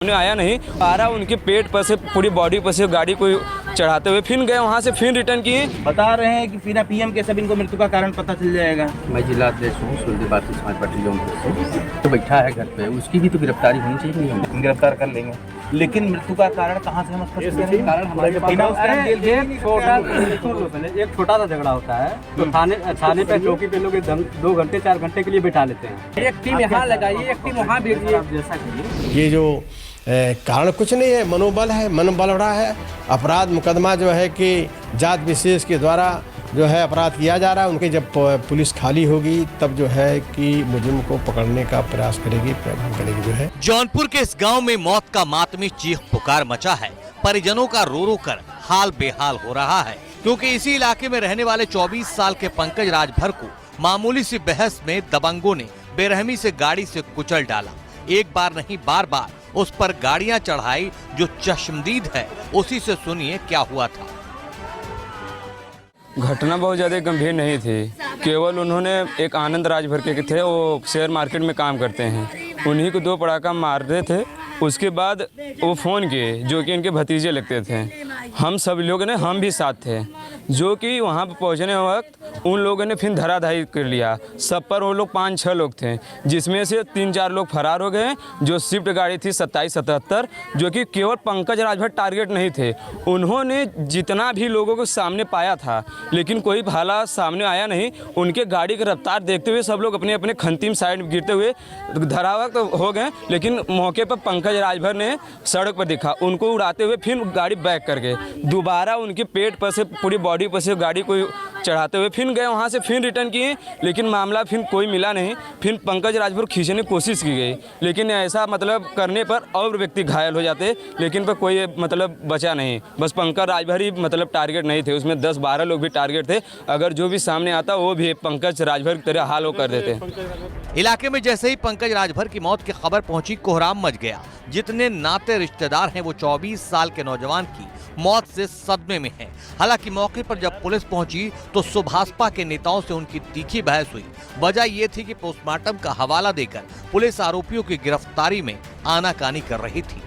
उन्हें आया नहीं आ रहा, उनके पेट पर से पूरी बॉडी पर से गाड़ी को चढ़ाते हुए फिर गए, वहाँ से फिर रिटर्न किए। बता रहे हैं कि बिना पीएम के सब इनको मृत्यु का कारण पता चल जाएगा। मैं जिला अध्यक्ष हूँ सुरदेव भारतीय समाज पार्टी जौनपुर से। तो बैठा है घर पे, उसकी भी तो गिरफ्तारी होनी चाहिए। नहीं होनी, गिरफ्तार कर लेंगे, लेकिन मृत्यु का कारण कहाँ से हम कारण हमारे पास एक छोटा सा झगड़ा होता है तो थाने पे चौकी पे लोग 2 घंटे 4 घंटे के लिए बिठा लेते हैं। एक टीम यहाँ लगाइए, एक टीम वहाँ भेजिए। जैसा कि ये जो कारण कुछ नहीं है, मनोबल है, मनोबल बढ़ा है। अपराध मुकदमा जो है कि जात विशेष के द्वारा जो है अपराध किया जा रहा है, उनकी जब पुलिस खाली होगी तब जो है कि मुजरिम को पकड़ने का प्रयास करेगी, प्रयत्न करेगी जो है। जौनपुर के इस गांव में मौत का मातमी चीख पुकार मचा है। परिजनों का रो रो कर हाल बेहाल हो रहा है, क्योंकि इसी इलाके में रहने वाले 24 साल के पंकज राजभर को मामूली सी बहस में दबंगों ने बेरहमी से गाड़ी से कुचल डाला। एक बार नहीं बार बार उस पर गाड़ियां चढ़ाई। जो चश्मदीद है उसी से सुनिए क्या हुआ था। घटना बहुत ज़्यादा गंभीर नहीं थी, केवल उन्होंने एक आनंद राजभर के थे, वो शेयर मार्केट में काम करते हैं, उन्हीं को 2 पड़ाका मार रहे थे। उसके बाद वो फ़ोन किए, जो कि इनके भतीजे लगते थे। हम सब लोगों ने, हम भी साथ थे, जो कि वहाँ पर पहुँचने वक्त उन लोगों ने फिर धराधारी कर लिया। सब पर वो लोग 5-6 लोग थे, जिसमें से 3-4 लोग फरार हो गए। जो स्विफ्ट गाड़ी थी 2777, जो कि केवल पंकज राजभर टारगेट नहीं थे। उन्होंने जितना भी लोगों को सामने पाया था, लेकिन कोई भाला सामने आया नहीं। उनके गाड़ी की रफ्तार देखते हुए सब लोग अपने अपने खंतीम साइड में गिरते हुए धरावक तो हो गए, लेकिन मौके पर पंकज राजभर ने सड़क पर दिखा, उनको उड़ाते हुए फिर गाड़ी बैक कर गए। दोबारा उनके पेट पर से पूरी बॉडी पर से गाड़ी को चढ़ाते हुए फिर गए, वहाँ से फिर रिटर्न किए, लेकिन मामला फिर कोई मिला नहीं। फिर पंकज राजभर खींचने की कोशिश की गई, लेकिन ऐसा मतलब करने पर और व्यक्ति घायल हो जाते, लेकिन पर कोई मतलब बचा नहीं। बस पंकज राजभर ही मतलब टारगेट नहीं थे, उसमें 10-12 लोग भी टारगेट थे। अगर जो भी सामने आता वो भी पंकज राजभर की तरह हाल हो कर देते। इलाके में जैसे ही पंकज राजभर की मौत की खबर पहुंची, कोहराम मच गया। जितने नाते रिश्तेदार हैं वो 24 साल के नौजवान की मौत से सदमे में हैं। हालांकि मौके पर जब पुलिस पहुंची तो सुभाषपा के नेताओं से उनकी तीखी बहस हुई। वजह ये थी कि पोस्टमार्टम का हवाला देकर पुलिस आरोपियों की गिरफ्तारी में आनाकानी कर रही थी।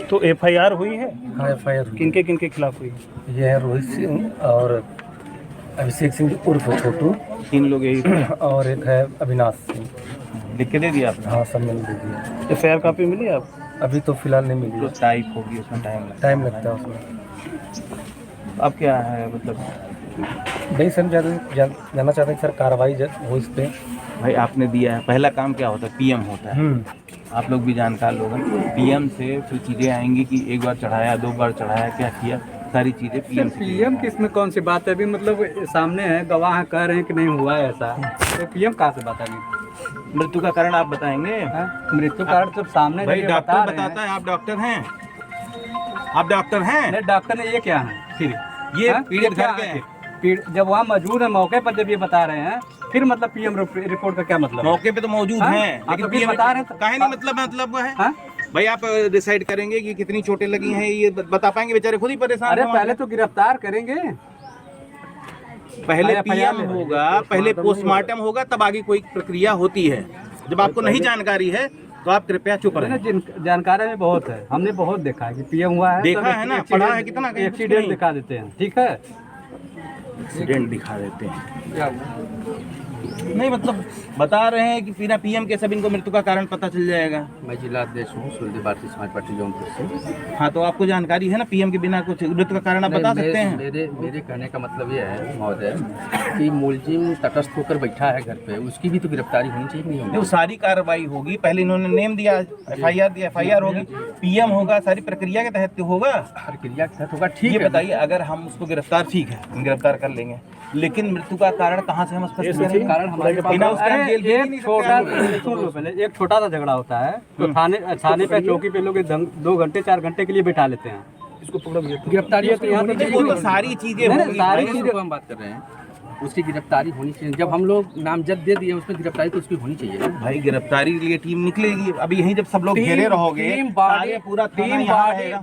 तो एफआईआर हुई है? हाँ, एफआईआर किनके किनके खिलाफ हुई? ये है रोहित सिंह और अभिषेक सिंह उर्फ छोटू, 3 लोग यही और एक है अविनाश सिंह। लिख के दे दिया आपने? हाँ, सब मैंने दे दिया। एफआईआर कॉपी मिली आप? अभी तो फिलहाल नहीं मिली तो है, टाइप होगी, उसमें टाइम लगता है उसमें। अब क्या है मतलब? नहीं सर, जानना चाहते हैं सर कार्रवाई हो इस पे। भाई आपने दिया है, पहला काम क्या होता है? पीएम होता है। आप लोग भी जानकार लोग हैं। पीएम से फिर चीज़ें आएंगी कि 1 बार चढ़ाया, 2 बार चढ़ाया, क्या किया, सारी चीज़ें पीएम से। पीएम की इसमें कौन सी बात है? अभी मतलब सामने है, गवाह कह रहे हैं कि नहीं हुआ है ऐसा, तो पीएम कहाँ से बताएंगे? मृत्यु का कारण आप बताएंगे? मृत्यु कारण जब सामने भाई डॉक्टर बताता है। आप डॉक्टर हैं? आप डॉक्टर हैं? नहीं, डॉक्टर ने ये क्या है फिर? ये पीड़ित घर के हैं। जब वहाँ मौजूद है मौके पर, जब ये बता रहे हैं, फिर मतलब पीएम रिपोर्ट का क्या मतलब? मौके पे तो मौजूद हैं, लेकिन पीएम बता रहे हैं काहे नहीं मतलब है? भाई आप डिसाइड करेंगे कि कितनी चोटें लगी हैं, ये बता पाएंगे? बेचारे खुद ही परेशान। अरे पहले तो गिरफ्तार करेंगे, पहले पीएम होगा, पहले पोस्टमार्टम होगा, तब आगे कोई प्रक्रिया होती है। जब आपको नहीं जानकारी है तो आप कृपया चुप रहें। जानकारी में बहुत है, हमने बहुत देखा है कि पीएम हुआ है, देखा है ना, पढ़ा है कितना। एक्सीडेंट दिखा देते हैं, ठीक है, एक्सीडेंट दिखा देते हैं। नहीं मतलब बता रहे हैं कि बिना पीएम के सब इनको मृत्यु का कारण पता चल जाएगा। मैं जिला अध्यक्ष हूँ सुरदेव भारतीय समाज पार्टी जौनपुर से। हाँ, तो आपको जानकारी है ना, पीएम के बिना कुछ मृत्यु का कारण आप बता सकते हैं? मेरे कहने का मतलब ये है महोदय कि मुलजिम तटस्थ होकर बैठा है घर पे, उसकी भी तो गिरफ्तारी होनी चाहिए। नहीं होनी, तो सारी कार्रवाई होगी। पहले इन्होंने नेम दिया, एफआईआर दिया, एफआईआर होगी, पीएम होगा, सारी प्रक्रिया के तहत होगा। प्रक्रिया के तहत होगा, ठीक है। ये बताइए, अगर हम उसको गिरफ्तार, ठीक है, हम गिरफ्तार कर लेंगे, लेकिन मृत्यु का कारण कहाँ से हम स्पष्ट करेंगे? कारण हमारे पास एक छोटा सा झगड़ा होता है तो थाने पे चौकी पे लोग 2 घंटे 4 घंटे के लिए बिठा लेते हैं। इसको गिरफ्तारी तो सारी चीजें होंगी। सारी चीजें हम बात कर रहे हैं, उसकी गिरफ्तारी होनी चाहिए। जब हम लोग नामजद दे दिए, उसमें गिरफ्तारी तो उसकी होनी चाहिए। भाई गिरफ्तारी के लिए टीम निकलेगी। अभी यहीं जब सब लोग घेरे रहोगे, पूरा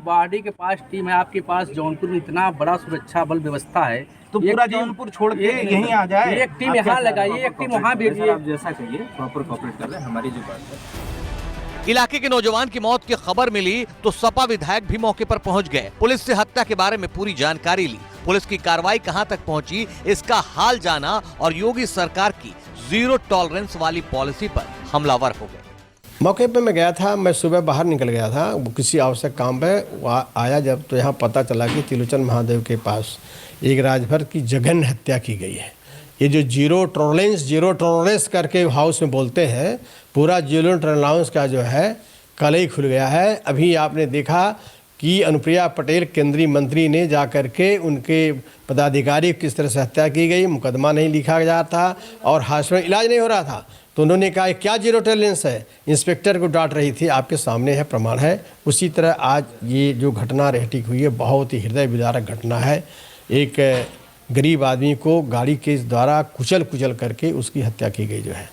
बॉडी के पास टीम है, आपके पास जौनपुर में इतना बड़ा सुरक्षा बल व्यवस्था है, तो पूरा जौनपुर छोड़ के यहीं आ जाए। एक टीम यहाँ लगाइए, एक टीम वहाँ भेजिए। जैसा कहिए, प्रॉपर कॉपरेट कर रहे हैं, हमारी जो बात है। इलाके के नौजवान की मौत की खबर मिली तो सपा विधायक भी मौके पर पहुंच गए। पुलिस से हत्या के बारे में पूरी जानकारी ली, पुलिस की कार्रवाई कहां तक पहुंची इसका हाल जाना और योगी सरकार की जीरो टॉलरेंस वाली पॉलिसी पर हमलावर हो गए। मौके पे मैं गया था, मैं सुबह बाहर निकल गया था किसी आवश्यक काम पे, आया जब तो यहाँ पता चला कि त्रिलोचन महादेव के पास एक राजभर की जघन्य हत्या की गई है। ये जो जीरो टॉलरेंस करके हाउस में बोलते हैं, पूरा जीरो टॉलरेंस का जो है कल ही खुल गया है। अभी आपने देखा कि अनुप्रिया पटेल केंद्रीय मंत्री ने जा कर के उनके पदाधिकारी किस तरह से हत्या की गई, मुकदमा नहीं लिखा जा था और हॉस्पिटल इलाज नहीं हो रहा था, तो उन्होंने कहा क्या जीरो टॉलरेंस है, इंस्पेक्टर को डांट रही थी। आपके सामने है, प्रमाण है। उसी तरह आज ये जो घटना रेहटी हुई है बहुत ही हृदय विदारक घटना है। एक गरीब आदमी को गाड़ी के द्वारा कुचल करके उसकी हत्या की गई जो है,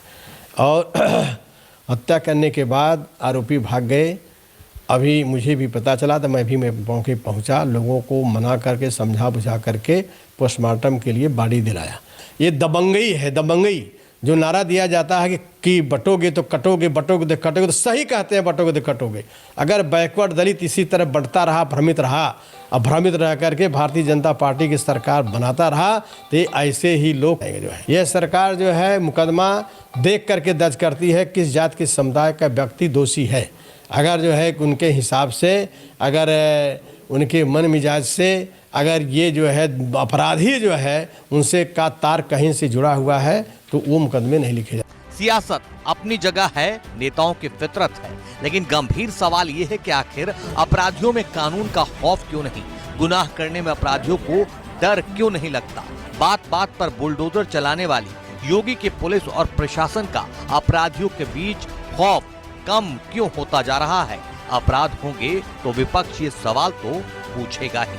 और हत्या करने के बाद आरोपी भाग गए। अभी मुझे भी पता चला तो मैं मौके पहुंचा, लोगों को मना करके समझा बुझा करके पोस्टमार्टम के लिए बॉडी दिलाया। ये दबंगई है, दबंगई। जो नारा दिया जाता है कि बटोगे तो कटोगे, बटोगे तो कटोगे, तो सही कहते हैं, बटोगे तो कटोगे। अगर बैकवर्ड दलित इसी तरह बढ़ता रहा, भ्रमित रहा, अब भ्रमित रह करके भारतीय जनता पार्टी की सरकार बनाता रहा तो ऐसे ही लोग जो है, यह सरकार जो है मुकदमा देख करके दर्ज करती है किस जात के समुदाय का व्यक्ति दोषी है। अगर जो है उनके हिसाब से, अगर उनके मन मिजाज से, अगर ये जो है अपराधी जो है उनसे का तार कहीं से जुड़ा हुआ है तो वो मुकदमे नहीं लिखे जाते। सियासत अपनी जगह है, नेताओं की फितरत है, लेकिन गंभीर सवाल ये है कि आखिर अपराधियों में कानून का खौफ क्यों नहीं, गुनाह करने में अपराधियों को डर क्यों नहीं लगता। बात बात पर बुलडोजर चलाने वाली योगी की पुलिस और प्रशासन का अपराधियों के बीच खौफ कम क्यों होता जा रहा है। अपराध होंगे तो विपक्ष ये सवाल तो पूछेगा ही।